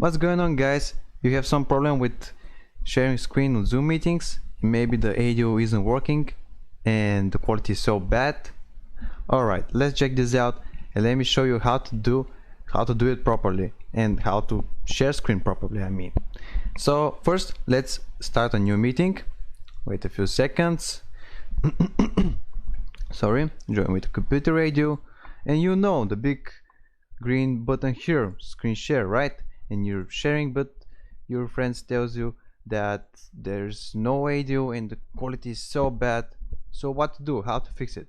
What's going on, guys? You have some problem with sharing screen on Zoom meetings? Maybe the audio isn't working and the quality is so bad. Alright, let's check this out and let me show you how to do it properly and how to share screen properly, I mean. So first let's start a new meeting. Wait a few seconds. Sorry, join with the computer radio, and you know the big green button here, screen share, right? And you're sharing, but your friends tells you that there's no audio and the quality is so bad. So what to do? How to fix it?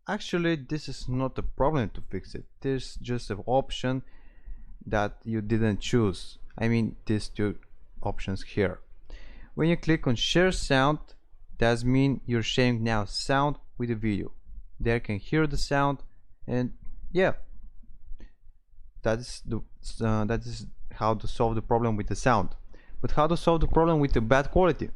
Actually, this is not a problem to fix it. There's just an option that you didn't choose. I mean, these two options here. When you click on share sound, that means you're sharing now sound with the video. They can hear the sound, and yeah, that is how to solve the problem with the sound. But how to solve the problem with the bad quality?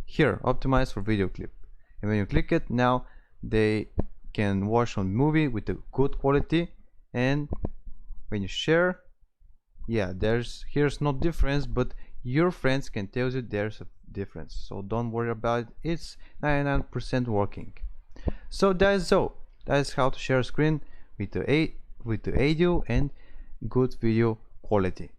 Here, optimize for video clip. And when you click it, now they can watch on movie with the good quality. And when you share, yeah, here's no difference, but your friends can tell you there's a difference. So don't worry about it. It's 99% working. So that is how to share a screen with the audio and good video quality.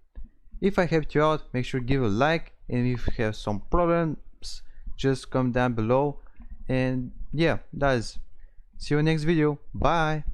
If I helped you out, make sure to give a like, and if you have some problems, just comment down below. And yeah, that is. See you next video. Bye.